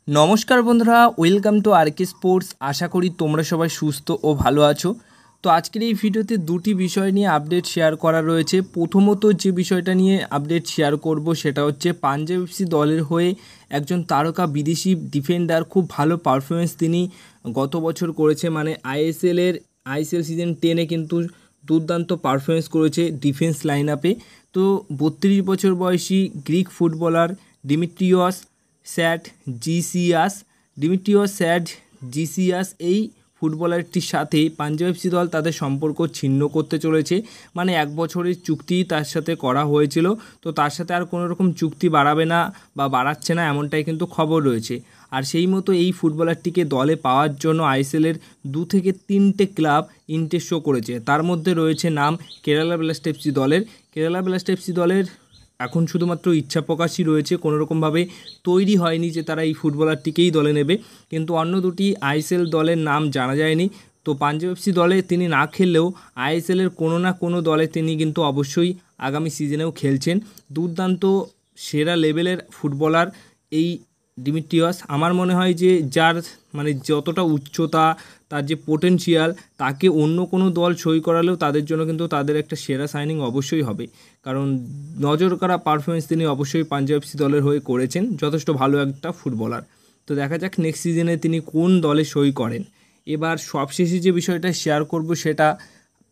নমস্কার বন্ধুরা, welcome to আরকে sports. আশা করি তোমরা সবাই সুস্থ ও ভালো আছো। তো আজকের এই ভিডিওতে দুটি বিষয় নিয়ে আপডেট শেয়ার করা রয়েছে। প্রথমত যে বিষয়টা নিয়ে আপডেট শেয়ার করব সেটা হচ্ছে পাঞ্জাব এফসি দলের হয়ে একজন তারকা বিদেশি ডিফেন্ডার, খুব ভালো পারফরমেন্স তিনি গত বছর করেছে। মানে আইএসএল সিজন 10-এ কিন্তু দুর্দান্ত পারফরমেন্স করেছে ডিফেন্স লাইন আপে। তো 32 বছর বয়সী গ্রিক ফুটবলার ডিমিট্রিয়স স্যাড জিসিয়াস এই ফুটবলারটির সাথে পাঞ্জাব এফসি দল তাদের সম্পর্ক ছিন্ন করতে চলেছে। মানে 1 বছরের চুক্তি তার সাথে করা হয়েছিল, তো তার সাথে আর কোনো রকম চুক্তি বাড়াবে না বা বাড়াচ্ছে না, এমনটাই কিন্তু খবর রয়েছে। আর সেই মতো এই ফুটবলারটিকে দলে পাওয়ার জন্য আইএসএলের 2 থেকে 3টে ক্লাব ইন্টারেস্ট শো করেছে। তার মধ্যে রয়েছে নাম কেরালা ব্লাস্ট এফসি দলের। এখন শুধুমাত্র ইচ্ছা প্রকাশই রয়েছে, কোনোরকমভাবে তৈরি হয়নি যে তারা এই ফুটবলারটিকেই দলে নেবে। কিন্তু অন্য দুটি আইএসএল দলের নাম জানা যায়নি। তো পাঞ্জাব এফসি দলে তিনি না খেললেও আইএসএলের কোনো না কোনো দলে তিনি কিন্তু অবশ্যই আগামী সিজনেও খেলছেন। দুর্দান্ত সেরা লেভেলের ফুটবলার এই ডিমিট্রিয়াস। আমার মনে হয় যে যার মানে যতটা উচ্চতা, তার যে পোটেনশিয়াল, তাকে অন্য কোনো দল সই করালেও তাদের জন্য কিন্তু তাদের একটা সেরা সাইনিং অবশ্যই হবে। কারণ নজর কাড়া পারফরমেন্স তিনি অবশ্যই পাঞ্জাব এফসি দলের হয়ে করেছেন, যথেষ্ট ভালো একটা ফুটবলার। তো দেখা যাক নেক্সট সিজনে তিনি কোন দলে সই করেন। এবার সবশেষে যে বিষয়টা শেয়ার করব সেটা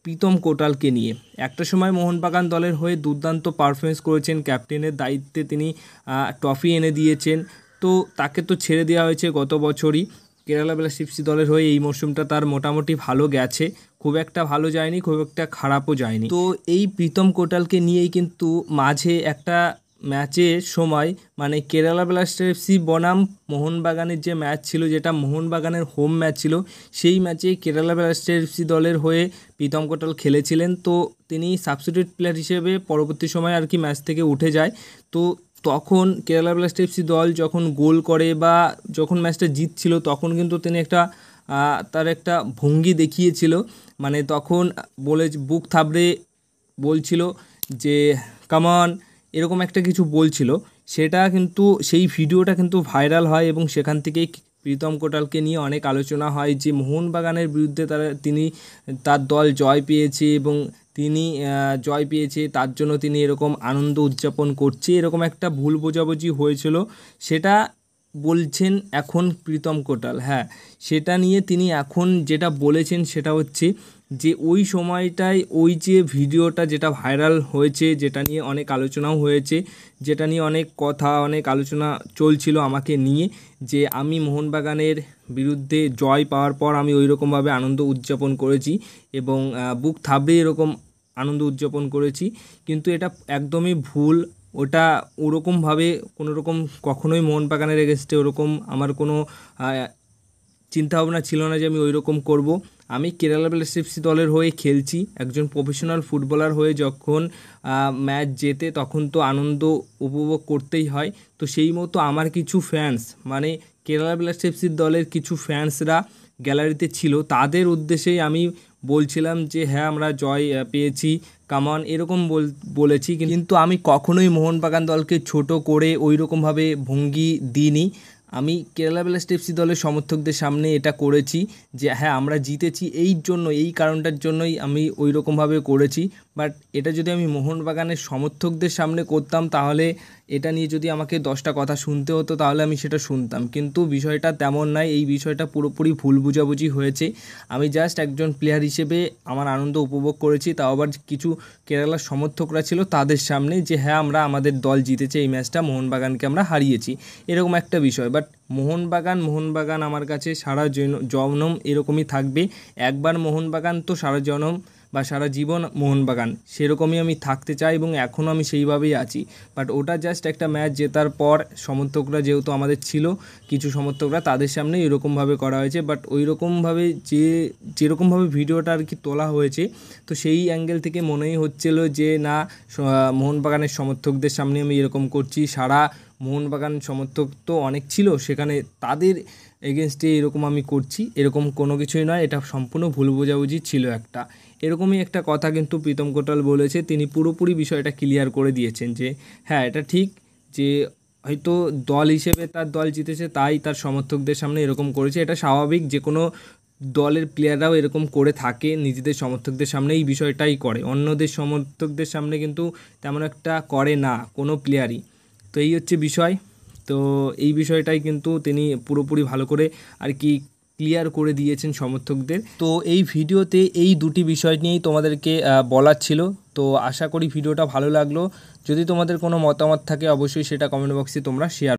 প্রীতম কোটালকে নিয়ে। একটা সময় মোহনবাগান দলের হয়ে দুর্দান্ত পারফরমেন্স করেছেন, ক্যাপ্টেনের দায়িত্বে তিনি ট্রফি এনে দিয়েছেন। তো তাকে তো ছেড়ে দেওয়া হয়েছে গত বছরই। কেরালা ব্লাস্ট এফসি দলের হয়ে এই মরশুমটা তার মোটামুটি ভালো গেছে, খুব একটা ভালো যায়নি, খুব একটা খারাপও যায়নি। তো এই প্রীতম কোটালকে নিয়েই কিন্তু মাঝে একটা ম্যাচের সময় মানে কেরালা ব্লাস্টার এফসি বনাম মোহনবাগানের যে ম্যাচ ছিল, যেটা মোহনবাগানের হোম ম্যাচ ছিল, সেই ম্যাচে কেরালা ব্লাস্টার এফসি দলের হয়ে প্রীতম কোটাল খেলেছিলেন। তো তিনি সাবস্টিটিউট প্লেয়ার হিসেবে পরবর্তী সময় আর কি ম্যাচ থেকে উঠে যায়। তো তখন কেরালা ব্লাস্টার এফসি দল যখন গোল করে বা যখন ম্যাচটা জিতছিল, তখন কিন্তু তিনি তার একটা ভঙ্গি দেখিয়েছিল। মানে তখন বুক থাবড়ে বলছিল যে কামন, এরকম একটা কিছু বলছিল। সেটা কিন্তু সেই ভিডিওটা কিন্তু ভাইরাল হয় এবং সেখান থেকেই প্রীতম কোটালকে নিয়ে অনেক আলোচনা হয় যে মোহনবাগানের বিরুদ্ধে তার দল জয় পেয়েছে এবং তিনি জয় পেয়েছে, তার জন্য তিনি এরকম আনন্দ উদযাপন করছে, এরকম একটা ভুল বোঝাবুঝি হয়েছিল। সেটা বলছেন এখন প্রীতম কোটাল। হ্যাঁ, সেটা নিয়ে তিনি এখন যেটা বলেছেন সেটা হচ্ছে যে ওই সময়টায় ওই যে ভিডিওটা যেটা ভাইরাল হয়েছে, যেটা নিয়ে অনেক আলোচনাও হয়েছে, যেটা নিয়ে অনেক কথা অনেক আলোচনা চলছিল আমাকে নিয়ে, যে আমি মোহনবাগানের বিরুদ্ধে জয় পাওয়ার পর আমি ওই রকমভাবে আনন্দ উদযাপন করেছি এবং বুক থাবড়ে এরকম আনন্দ উদযাপন করেছি। কিন্তু এটা একদমই ভুল। ওটা ওরকমভাবে কোনো রকম কখনোই মোহনবাগানের এগেনস্টে ওরকম আমার কোনো চিন্তাভাবনা ছিল না যে আমি ওই রকম করবো। আমি কেরালা ব্লাস্ট এফসি দলের হয়ে খেলছি, একজন প্রফেশনাল ফুটবলার হয়ে যখন ম্যাচ জেতে তখন তো আনন্দ উপভোগ করতেই হয়। তো সেই মতো আমার কিছু ফ্যান্স, মানে কেরালা ব্লাস্ট এফসির দলের কিছু ফ্যান্সরা গ্যালারিতে ছিল, তাদের উদ্দেশ্যেই আমি বলছিলাম যে হ্যাঁ আমরা জয় পেয়েছি, কামন, এরকম বলেছি। কিন্তু আমি কখনোই মোহনবাগান দলকে ছোট করে ওই রকমভাবে ভঙ্গি দিইনি। আমি কেরালা ব্লাস্ট এফসি দলের সমর্থকদের সামনে এটা করেছি যে হ্যাঁ আমরা জিতেছি, এই কারণটার জন্যই আমি ওই রকমভাবে করেছি। বাট এটা যদি আমি মোহনবাগানের সমর্থকদের সামনে করতাম, তাহলে এটা নিয়ে যদি আমাকে 10টা কথা শুনতে হতো, তাহলে আমি সেটা শুনতাম। কিন্তু বিষয়টা তেমন নয়, এই বিষয়টা পুরোপুরি ভুল বুঝাবুঝি হয়েছে। আমি জাস্ট একজন প্লেয়ার হিসেবে আমার আনন্দ উপভোগ করেছি, তাও আবার কিছু কেরালার সমর্থকরা ছিল তাদের সামনে, যে হ্যাঁ আমরা আমাদের দল জিতেছে, এই ম্যাচটা মোহনবাগানকে আমরা হারিয়েছি, এরকম একটা বিষয়। বাট মোহনবাগান আমার কাছে সারা জনম এরকমই থাকবে। একবার মোহনবাগান তো সারা জনম বা সারা জীবন মোহনবাগান, সেরকমই আমি থাকতে চাই এবং এখনও আমি সেইভাবেই আছি। বাট ওটা জাস্ট একটা ম্যাচ জেতার পর সমর্থকরা যেহেতু আমাদের ছিল, কিছু সমর্থকরা, তাদের সামনে এরকমভাবে করা হয়েছে। বাট ওই রকমভাবে যেরকমভাবে ভিডিওটা আর কি তোলা হয়েছে, তো সেই অ্যাঙ্গেল থেকে মনেই হচ্ছিল যে না, মোহনবাগানের সমর্থকদের সামনে আমি এরকম করছি। সারা মোহনবাগান সমর্থক তো অনেক ছিল সেখানে, তাদের এগেনস্টে এরকম আমি করছি, এরকম কোনো কিছুই নয়। এটা সম্পূর্ণ ভুল বোঝাবুঝি ছিল একটা, এরকমই একটা কথা কিন্তু প্রীতম কোটাল বলেছে। তিনি পুরোপুরি বিষয়টা ক্লিয়ার করে দিয়েছেন যে হ্যাঁ এটা ঠিক, যে হয়তো দল হিসেবে তার দল জিতেছে, তাই তার সমর্থকদের সামনে এরকম করেছে। এটা স্বাভাবিক, যে কোনো দলের প্লেয়াররাও এরকম করে থাকে, নিজেদের সমর্থকদের সামনে এই বিষয়টাই করে, অন্যদের সমর্থকদের সামনে কিন্তু তেমন একটা করে না কোনো প্লেয়ারই। তো এই হচ্ছে বিষয়। তো এই বিষয়টাই কিন্তু তিনি পুরোপুরি ভালো করে আর কি ক্লিয়ার করে দিয়েছেন সমর্থকদের। তো এই ভিডিওতে এই দুটি বিষয় নিয়েই তোমাদেরকে বলার ছিল। তো আশা করি ভিডিওটা ভালো লাগলো। যদি তোমাদের কোনো মতামত থাকে অবশ্যই সেটা কমেন্ট বক্সে তোমরা শেয়ার